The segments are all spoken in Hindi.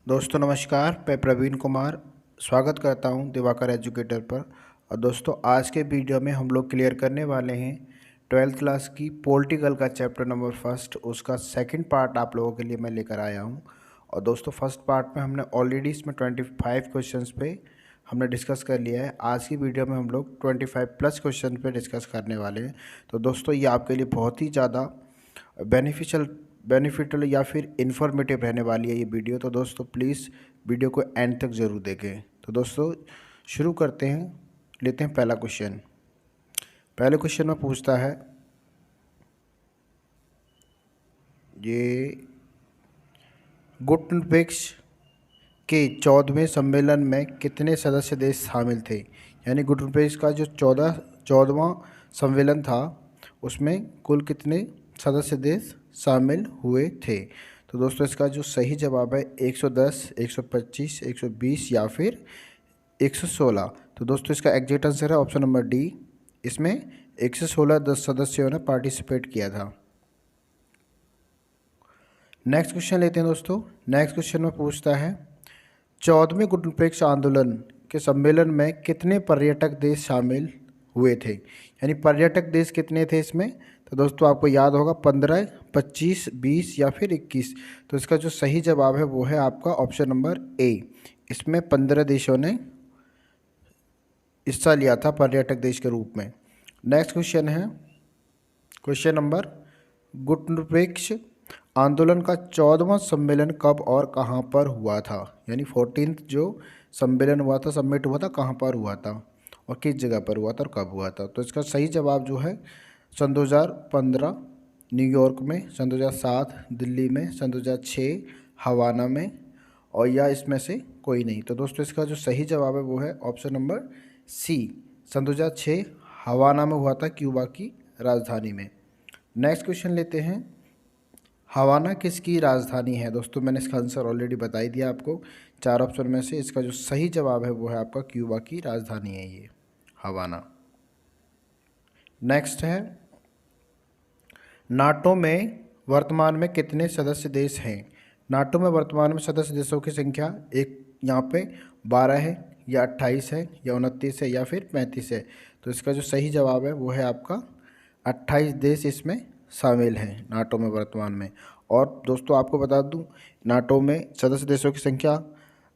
दोस्तों नमस्कार, मैं प्रवीण कुमार स्वागत करता हूं दिवाकर एजुकेटर पर। और दोस्तों आज के वीडियो में हम लोग क्लियर करने वाले हैं 12th क्लास की पॉलिटिकल का चैप्टर नंबर फर्स्ट, उसका सेकंड पार्ट आप लोगों के लिए मैं लेकर आया हूं। और दोस्तों फर्स्ट पार्ट में हमने ऑलरेडी इसमें 25 क्वेश्चंस पे हमने डिस्कस कर लिया है। आज की वीडियो में हम लोग 25 प्लस क्वेश्चन पे डिस्कस करने वाले हैं। तो दोस्तों ये आपके लिए बहुत ही ज़्यादा बेनिफिशियल या फिर इन्फॉर्मेटिव रहने वाली है ये वीडियो। तो दोस्तों प्लीज़ वीडियो को एंड तक ज़रूर देखें। तो दोस्तों शुरू करते हैं, लेते हैं पहला क्वेश्चन। पहले क्वेश्चन में पूछता है ये गुटनबेक्स के 14वें सम्मेलन में कितने सदस्य देश शामिल थे। यानी गुटनबेक्स का जो 14वां सम्मेलन था उसमें कुल कितने सदस्य देश शामिल हुए थे। तो दोस्तों इसका जो सही जवाब है 110, 125, 120 या फिर 116। तो दोस्तों इसका एग्जैक्ट आंसर है ऑप्शन नंबर डी। इसमें 116 सदस्यों ने पार्टिसिपेट किया था। नेक्स्ट क्वेश्चन लेते हैं दोस्तों। नेक्स्ट क्वेश्चन में पूछता है 14वें गुटनबेक्स आंदोलन के सम्मेलन में कितने पर्यटक देश शामिल हुए थे। यानी पर्यटक देश कितने थे इसमें। तो दोस्तों आपको याद होगा 15, 25, 20 या फिर 21। तो इसका जो सही जवाब है वो है आपका ऑप्शन नंबर ए। इसमें 15 देशों ने हिस्सा लिया था पर्यटक देश के रूप में। नेक्स्ट क्वेश्चन है क्वेश्चन नंबर गुटनबेक्स आंदोलन का 14वां सम्मेलन कब और कहां पर हुआ था। यानी 14th जो सम्मेलन हुआ था, समिट हुआ था, कहां पर हुआ था और किस जगह पर हुआ था और कब हुआ था। तो इसका सही जवाब जो है सन 2015 न्यूयॉर्क में, सन 2007 दिल्ली में, सन 2006 हवाना में, और या इसमें से कोई नहीं। तो दोस्तों इसका जो सही जवाब है वो है ऑप्शन नंबर सी, सन 2006 हवाना में हुआ था, क्यूबा की राजधानी में। नेक्स्ट क्वेश्चन लेते हैं, हवाना किसकी राजधानी है। दोस्तों मैंने इसका आंसर ऑलरेडी बता ही दिया आपको। 4 ऑप्शन में से इसका जो सही जवाब है वो है आपका क्यूबा की राजधानी है ये हवाना। नेक्स्ट है नाटो में वर्तमान में कितने सदस्य देश हैं। नाटो में वर्तमान में सदस्य देशों की संख्या एक यहाँ पे 12 है या 28 है या 29 है या फिर 35 है। तो इसका जो सही जवाब है वो है आपका 28 देश इसमें शामिल हैं नाटो में वर्तमान में। और दोस्तों आपको बता दूं नाटो में सदस्य देशों की संख्या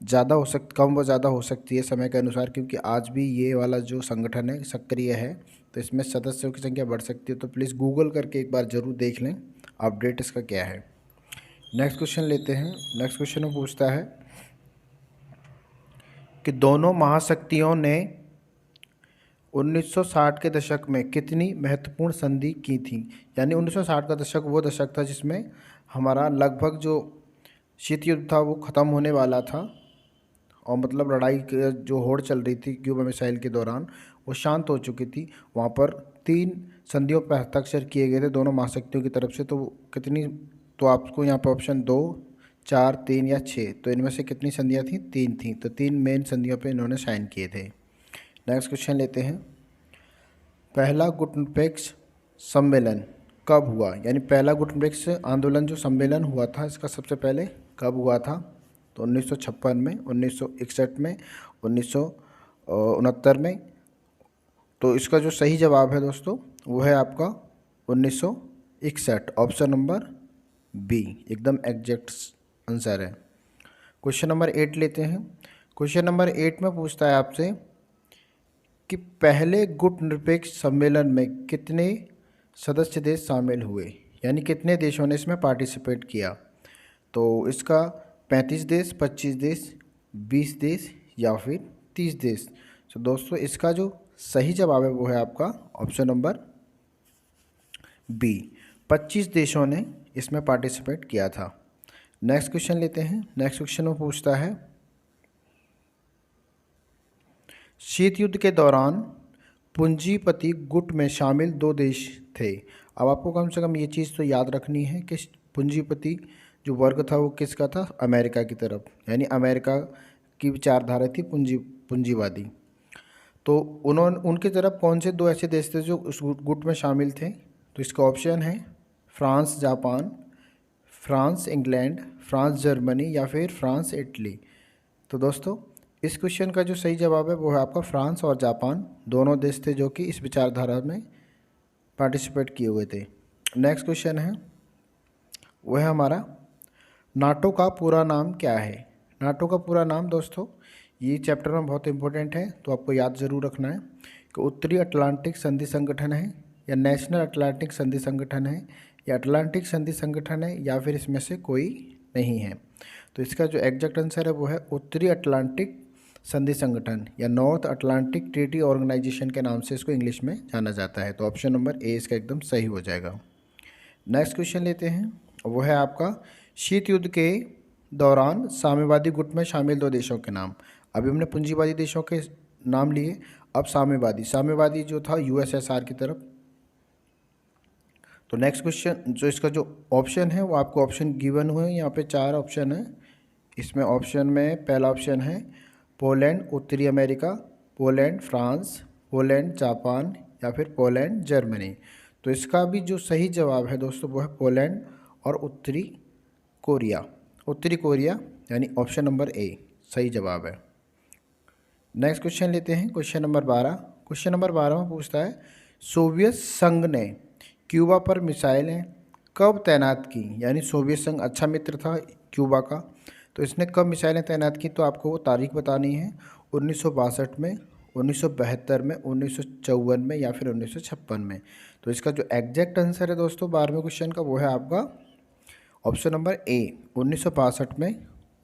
ज़्यादा हो सकती, कम व ज़्यादा हो सकती है समय के अनुसार, क्योंकि आज भी ये वाला जो संगठन है सक्रिय है। तो इसमें सदस्यों की संख्या बढ़ सकती है। तो प्लीज़ गूगल करके एक बार ज़रूर देख लें अपडेट इसका क्या है। नेक्स्ट क्वेश्चन लेते हैं। नेक्स्ट क्वेश्चन में पूछता है कि दोनों महाशक्तियों ने 1960 के दशक में कितनी महत्वपूर्ण संधि की थी। यानी 1960 का दशक वो दशक था जिसमें हमारा लगभग जो शीत युद्ध था वो ख़त्म होने वाला था, और मतलब लड़ाई जो होड़ चल रही थी क्यूबा मिसाइल के दौरान वो शांत हो चुकी थी। वहाँ पर 3 संधियों पर हस्ताक्षर किए गए थे दोनों महाशक्तियों की तरफ से। तो कितनी, तो आपको यहाँ पर ऑप्शन 2, 4, 3 या 6, तो इनमें से कितनी संधियाँ थी, 3 थी। तो 3 मेन संधियों पर इन्होंने साइन किए थे। नेक्स्ट क्वेश्चन लेते हैं, पहला गुटनबेक्स सम्मेलन कब हुआ। यानी पहला गुटनबेक्स आंदोलन जो सम्मेलन हुआ था इसका सबसे पहले कब हुआ था। तो 1956 में, 1961 में, 1969 में। तो इसका जो सही जवाब है दोस्तों वो है आपका 1961, ऑप्शन नंबर बी एकदम एग्जैक्ट आंसर है। क्वेश्चन नंबर 8 लेते हैं। क्वेश्चन नंबर 8 में पूछता है आपसे कि पहले गुटनबेक्स सम्मेलन में कितने सदस्य देश शामिल हुए। यानी कितने देशों ने इसमें पार्टिसिपेट किया। तो इसका 35 देश, 25 देश, 20 देश या फिर 30 देश। तो दोस्तों इसका जो सही जवाब है वो है आपका ऑप्शन नंबर बी, 25 देशों ने इसमें पार्टिसिपेट किया था। नेक्स्ट क्वेश्चन लेते हैं। नेक्स्ट क्वेश्चन में पूछता है शीत युद्ध के दौरान पूंजीपति गुट में शामिल 2 देश थे। अब आपको कम से कम ये चीज़ तो याद रखनी है कि पूंजीपति जो वर्ग था वो किसका था, अमेरिका की तरफ। यानी अमेरिका की विचारधारा थी पूंजीवादी। तो उनकी तरफ कौन से 2 ऐसे देश थे जो उस गुट में शामिल थे। तो इसका ऑप्शन है France, Japan, France England, France Germany या फिर फ्रांस इटली। तो दोस्तों इस क्वेश्चन का जो सही जवाब है वो है आपका फ्रांस और जापान, दोनों देश थे जो कि इस विचारधारा में पार्टिसिपेट किए हुए थे। नेक्स्ट क्वेश्चन है वो है हमारा, नाटो का पूरा नाम क्या है। नाटो का पूरा नाम दोस्तों ये चैप्टर में बहुत इंपॉर्टेंट है, तो आपको याद ज़रूर रखना है कि उत्तरी अटलांटिक संधि संगठन है, या नेशनल अटलांटिक संधि संगठन है, या अटलांटिक संधि संगठन है, या फिर इसमें से कोई नहीं है। तो इसका जो एग्जैक्ट आंसर है वो है उत्तरी अटलांटिक संधि संगठन, या नॉर्थ अटलांटिक ट्रीटी ऑर्गेनाइजेशन के नाम से इसको इंग्लिश में जाना जाता है। तो ऑप्शन नंबर ए इसका एकदम सही हो जाएगा। नेक्स्ट क्वेश्चन लेते हैं, वो है आपका, शीत युद्ध के दौरान साम्यवादी गुट में शामिल दो देशों के नाम। अभी हमने पूंजीवादी देशों के नाम लिए, अब साम्यवादी जो था यूएसएसआर की तरफ। तो नेक्स्ट क्वेश्चन जो इसका जो ऑप्शन है वो आपको ऑप्शन गिवन हुए हैं, यहाँ पे 4 ऑप्शन है। इसमें ऑप्शन में पहला ऑप्शन है पोलैंड उत्तरी America, Poland France, Poland Japan, या फिर पोलैंड जर्मनी। तो इसका भी जो सही जवाब है दोस्तों वो है पोलैंड और उत्तरी कोरिया। उत्तरी कोरिया यानी ऑप्शन नंबर ए सही जवाब है। नेक्स्ट क्वेश्चन लेते हैं, क्वेश्चन नंबर 12। क्वेश्चन नंबर 12 में पूछता है, सोवियत संघ ने क्यूबा पर मिसाइलें कब तैनात की। यानी सोवियत संघ अच्छा मित्र था क्यूबा का, तो इसने कब मिसाइलें तैनात की, तो आपको वो तारीख बतानी है। 1962 में, 1972 में, 1954 में, या फिर 1956 में। तो इसका जो एग्जैक्ट आंसर है दोस्तों 12वें क्वेश्चन का वो है आपका ऑप्शन नंबर ए, 1962 में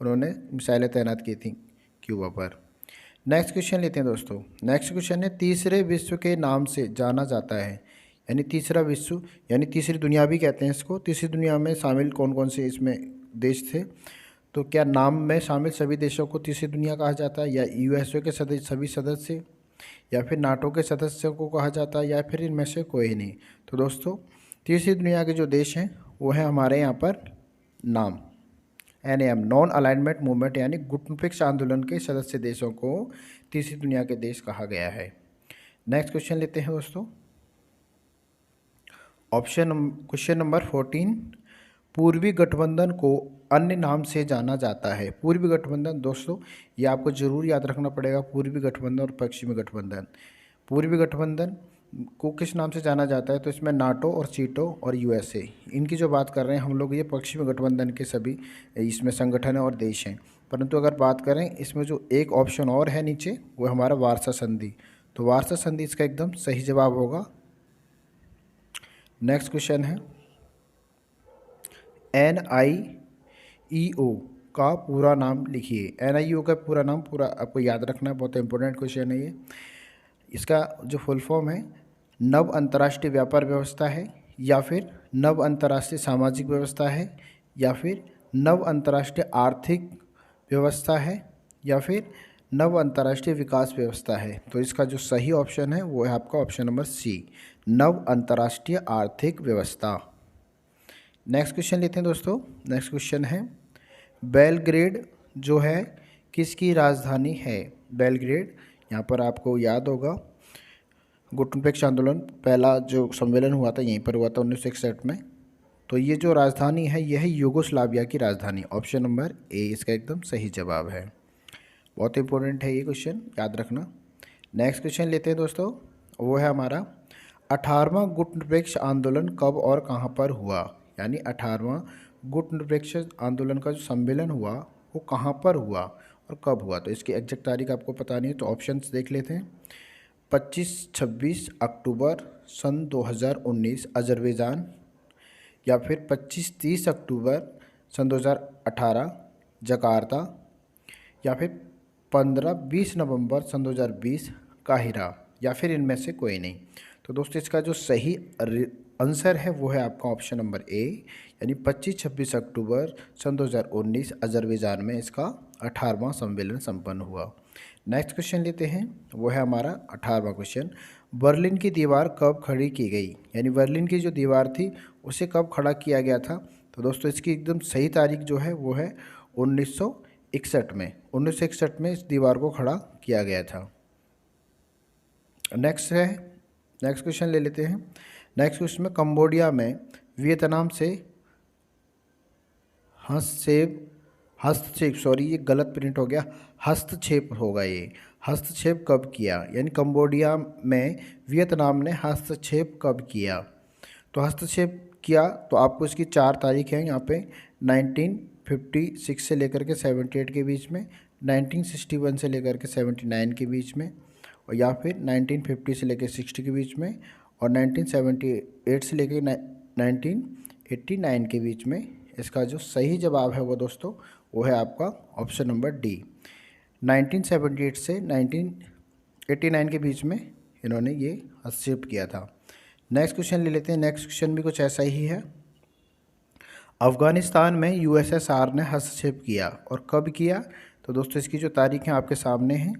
उन्होंने मिसाइलें तैनात की थी क्यूबा पर। नेक्स्ट क्वेश्चन लेते हैं दोस्तों। नेक्स्ट क्वेश्चन है, तीसरे विश्व के नाम से जाना जाता है। यानी तीसरा विश्व यानी तीसरी दुनिया भी कहते हैं इसको। तीसरी दुनिया में शामिल कौन कौन से इसमें देश थे, तो क्या नाम में शामिल सभी देशों को तीसरी दुनिया कहा जाता है, या यूएसए के सभी सदस्य, या फिर नाटो के सदस्यों को कहा जाता है, या फिर इनमें से कोई नहीं। तो दोस्तों तीसरी दुनिया के जो देश हैं वो है हमारे यहाँ पर नाम NAM, नॉन अलाइनमेंट मूवमेंट, यानी गुटनिरपेक्ष आंदोलन के सदस्य देशों को तीसरी दुनिया के देश कहा गया है। नेक्स्ट क्वेश्चन लेते हैं दोस्तों, क्वेश्चन नंबर 14, पूर्वी गठबंधन को अन्य नाम से जाना जाता है। पूर्वी गठबंधन दोस्तों ये आपको जरूर याद रखना पड़ेगा, पूर्वी गठबंधन और पश्चिमी गठबंधन। पूर्वी गठबंधन को किस नाम से जाना जाता है, तो इसमें नाटो और सीटो और यूएसए, इनकी जो बात कर रहे हैं हम लोग, ये पश्चिमी गठबंधन के सभी इसमें संगठन और देश हैं। परंतु अगर बात करें इसमें जो एक ऑप्शन और है नीचे, वो हमारा वार्सा संधि। तो वार्सा संधि इसका एकदम सही जवाब होगा। नेक्स्ट क्वेश्चन है, NIEO का पूरा नाम लिखिए। NIEO का पूरा नाम पूरा आपको याद रखना है, बहुत इंपॉर्टेंट क्वेश्चन है ये। इसका जो फुल फॉर्म है, नव अंतर्राष्ट्रीय व्यापार व्यवस्था है, या फिर नव अंतर्राष्ट्रीय सामाजिक व्यवस्था है, या फिर नव अंतर्राष्ट्रीय आर्थिक व्यवस्था है, या फिर नव अंतर्राष्ट्रीय विकास व्यवस्था है। तो इसका जो सही ऑप्शन है वो है आपका ऑप्शन नंबर सी, नव अंतर्राष्ट्रीय आर्थिक व्यवस्था। नेक्स्ट क्वेश्चन लेते हैं दोस्तों। नेक्स्ट क्वेश्चन है, बेलग्रेड जो है किसकी राजधानी है। बेलग्रेड, यहाँ पर आपको याद होगा गुटनिरपेक्ष आंदोलन पहला जो सम्मेलन हुआ था यहीं पर हुआ था 1961 में। तो ये जो राजधानी है यह है यूगोस्लाविया की राजधानी। ऑप्शन नंबर ए इसका एकदम सही जवाब है। बहुत इंपॉर्टेंट है ये क्वेश्चन, याद रखना। नेक्स्ट क्वेश्चन लेते हैं दोस्तों, वो है हमारा 18वां गुटनिरपेक्ष आंदोलन कब और कहाँ पर हुआ। यानी 18वां गुटनिरपेक्ष आंदोलन का जो सम्मेलन हुआ वो कहाँ पर हुआ और कब हुआ। तो इसकी एग्जैक्ट तारीख आपको पता नहीं है, तो ऑप्शंस देख लेते हैं। 25-26 अक्टूबर सन 2019 अजरबैजान, या फिर 25-30 अक्टूबर सन 2018 जकार्ता, या फिर 15-20 नवंबर सन 2020 काहिरा, या फिर इनमें से कोई नहीं। तो दोस्तों इसका जो सही आंसर है वो है आपका ऑप्शन नंबर ए, यानी 25-26 अक्टूबर सन 2019 अजरबैजान में इसका 18वां सम्मेलन संपन्न हुआ। नेक्स्ट क्वेश्चन लेते हैं, वो है हमारा 18वां क्वेश्चन, बर्लिन की दीवार कब खड़ी की गई। यानी बर्लिन की जो दीवार थी उसे कब खड़ा किया गया था। तो दोस्तों इसकी एकदम सही तारीख जो है वो है 1961 में। 1961 में इस दीवार को खड़ा किया गया था। नेक्स्ट क्वेश्चन ले लेते हैं। नेक्स्ट क्वेश्चन में, कंबोडिया में वियतनाम से हस्तक्षेप सॉरी, ये गलत प्रिंट हो गया, हस्तक्षेप होगा ये। हस्तक्षेप कब किया, यानी कंबोडिया में वियतनाम ने हस्तक्षेप कब किया। तो हस्तक्षेप किया तो आपको इसकी 4 तारीख है यहाँ पे, 1956 से लेकर के 78 के बीच में, 1961 से लेकर के 79 के बीच में, और या फिर 1950 से लेकर 60 के बीच में, और 1978 से लेकर 1989 के बीच में। इसका जो सही जवाब है वो दोस्तों वो है आपका ऑप्शन नंबर डी, 1978 से 1989 के बीच में इन्होंने ये हस्तक्षेप किया था। नेक्स्ट क्वेश्चन ले लेते हैं। नेक्स्ट क्वेश्चन भी कुछ ऐसा ही है। अफ़गानिस्तान में यूएसएसआर ने हस्तक्षेप किया और कब किया। तो दोस्तों इसकी जो तारीख है आपके सामने है।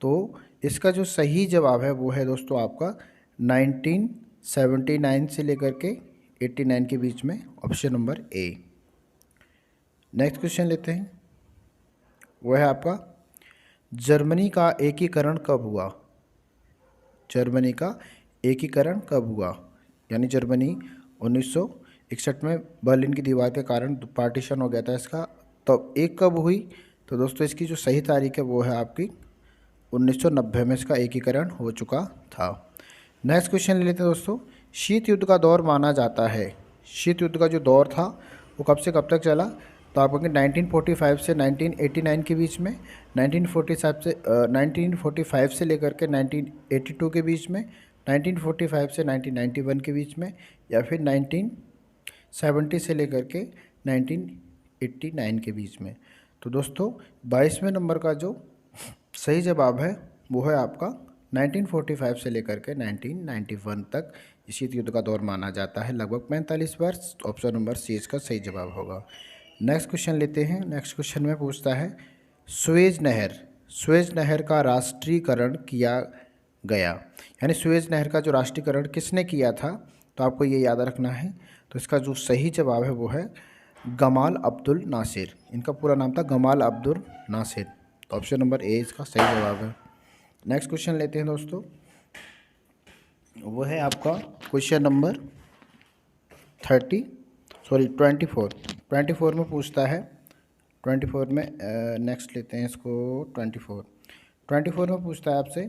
तो इसका जो सही जवाब है वो है दोस्तों आपका 1979 से लेकर के 89 के बीच में, option number A. Next question लेते हैं, वो है आपका जर्मनी का एकीकरण कब हुआ। जर्मनी का एकीकरण कब हुआ, यानी जर्मनी 1961 में बर्लिन की दीवार के कारण पार्टीशन हो गया था इसका, तो एक कब हुई। तो दोस्तों इसकी जो सही तारीख है वो है आपकी 1990 में इसका एकीकरण हो चुका था। नेक्स्ट क्वेश्चन ले लेते हैं दोस्तों। शीत युद्ध का दौर माना जाता है, शीत युद्ध का जो दौर था वो कब से कब तक चला। तो आप कहेंगे 1945 से 1989 के बीच में, 1945 से लेकर के 1982 के बीच में, 1945 से 1991 के बीच में, या फिर 1970 से लेकर के 1989 के बीच में। तो दोस्तों 22वें नंबर का जो सही जवाब है वो है आपका 1945 से लेकर के 1991 तक शीत युद्ध का दौर माना जाता है, लगभग 45 वर्ष। ऑप्शन नंबर सी इसका सही जवाब होगा। नेक्स्ट क्वेश्चन लेते हैं। नेक्स्ट क्वेश्चन में पूछता है सुएज नहर का राष्ट्रीयकरण किया गया, यानी सुएज नहर का जो राष्ट्रीयकरण किसने किया था। तो आपको ये याद रखना है। तो इसका जो सही जवाब है वो है गमाल अब्दुल नासिर। इनका पूरा नाम था गमाल अब्दुल नासिर। तो ऑप्शन नंबर ए इसका सही जवाब है। नेक्स्ट क्वेश्चन लेते हैं दोस्तों, वो है आपका क्वेश्चन नंबर 24 में पूछता है। 24 में नेक्स्ट लेते हैं इसको। 24 में पूछता है आपसे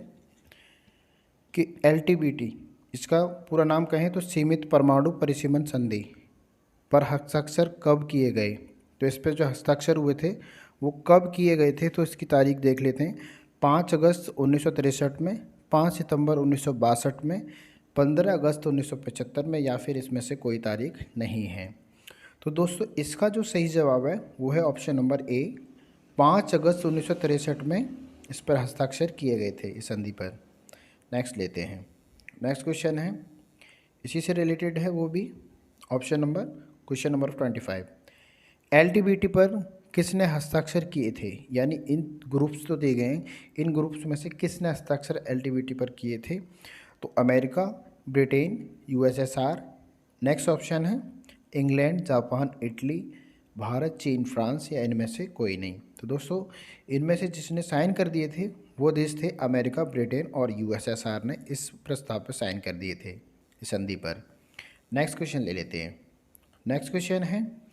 कि LTBT, इसका पूरा नाम कहें तो सीमित परमाणु परिसीमन संधि पर हस्ताक्षर कब किए गए। तो इस पर जो हस्ताक्षर हुए थे वो कब किए गए थे। तो इसकी तारीख देख लेते हैं। 5 अगस्त 1963 में, 5 सितंबर 1962 में, 15 अगस्त 1975 में, या फिर इसमें से कोई तारीख नहीं है। तो दोस्तों इसका जो सही जवाब है वो है ऑप्शन नंबर ए, 5 अगस्त 1963 में इस पर हस्ताक्षर किए गए थे इस संधि पर। नेक्स्ट लेते हैं। नेक्स्ट क्वेश्चन है इसी से रिलेटेड है, वो भी क्वेश्चन नंबर 25। LTBT पर किसने हस्ताक्षर किए थे, यानी इन ग्रुप्स तो दिए गए हैं, इन ग्रुप्स में से किसने हस्ताक्षर LTBT पर किए थे। तो America, Britain, USSR। Next option है इंग्लैंड, जापान, इटली, भारत, चीन, फ्रांस, या इनमें से कोई नहीं। तो दोस्तों इनमें से जिसने साइन कर दिए थे वो देश थे अमेरिका, ब्रिटेन और USSR ने इस प्रस्ताव पर साइन कर दिए थे इस संधि पर। नेक्स्ट क्वेश्चन ले लेते हैं। नेक्स्ट क्वेश्चन है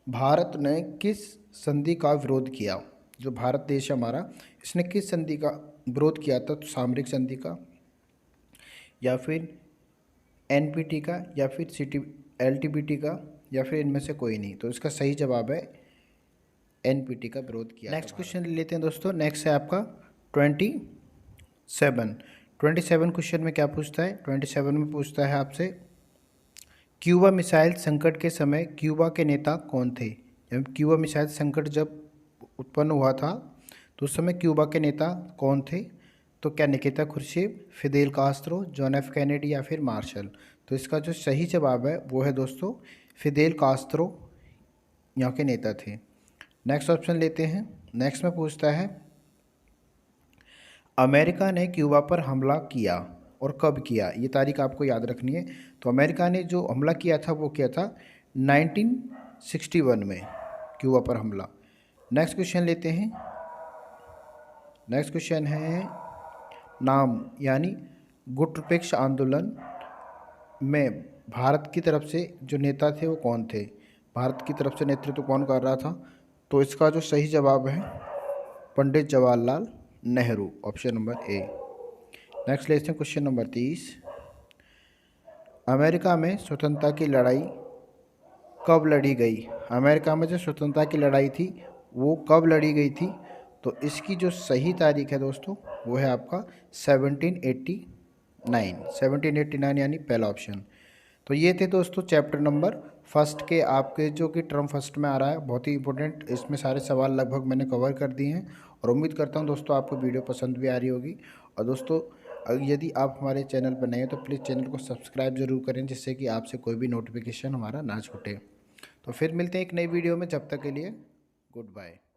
भारत ने किस संधि का विरोध किया। जो भारत देश हमारा, इसने किस संधि का विरोध किया था। तो सामरिक संधि का, या फिर NPT का, या फिर LTBT का, या फिर इनमें से कोई नहीं। तो इसका सही जवाब है NPT का विरोध किया। नेक्स्ट क्वेश्चन ले लेते हैं दोस्तों। नेक्स्ट है आपका 27 क्वेश्चन में क्या पूछता है। 27 में पूछता है आपसे क्यूबा मिसाइल संकट के समय क्यूबा के नेता कौन थे। क्यूबा मिसाइल संकट जब उत्पन्न हुआ था तो उस समय क्यूबा के नेता कौन थे। तो क्या Nikita Khurshid, Fidel Castro, John F Kennedy, या फिर मार्शल। तो इसका जो सही जवाब है वो है दोस्तों फिदेल कास्त्रो यहाँ के नेता थे। नेक्स्ट ऑप्शन लेते हैं। नेक्स्ट में पूछता है अमेरिका ने क्यूबा पर हमला किया और कब किया। ये तारीख आपको याद रखनी है। तो अमेरिका ने जो हमला किया था वो किया था 1961 में क्यूबा पर हमला। नेक्स्ट क्वेश्चन लेते हैं। नेक्स्ट क्वेश्चन है नाम, यानी गुटनिरपेक्ष आंदोलन में भारत की तरफ से जो नेता थे वो कौन थे। भारत की तरफ से नेतृत्व कौन कर रहा था? तो इसका जो सही जवाब है Pandit Jawaharlal Nehru, option number A. Next लेते हैं क्वेश्चन नंबर 30। अमेरिका में स्वतंत्रता की लड़ाई कब लड़ी गई? अमेरिका में जो स्वतंत्रता की लड़ाई थी वो कब लड़ी गई थी? तो इसकी जो सही तारीख है दोस्तों वो है आपका 1789 यानी पहला ऑप्शन। तो ये थे दोस्तों चैप्टर नंबर फर्स्ट के आपके जो कि टर्म फर्स्ट में आ रहा है, बहुत ही इंपॉर्टेंट। इसमें सारे सवाल लगभग मैंने कवर कर दिए हैं और उम्मीद करता हूँ दोस्तों आपको वीडियो पसंद भी आ रही होगी। और दोस्तों यदि आप हमारे चैनल पर नए हैं तो प्लीज़ चैनल को सब्सक्राइब जरूर करें, जिससे कि आपसे कोई भी नोटिफिकेशन हमारा ना छूटे। तो फिर मिलते हैं एक नई वीडियो में, जब तक के लिए गुड बाय।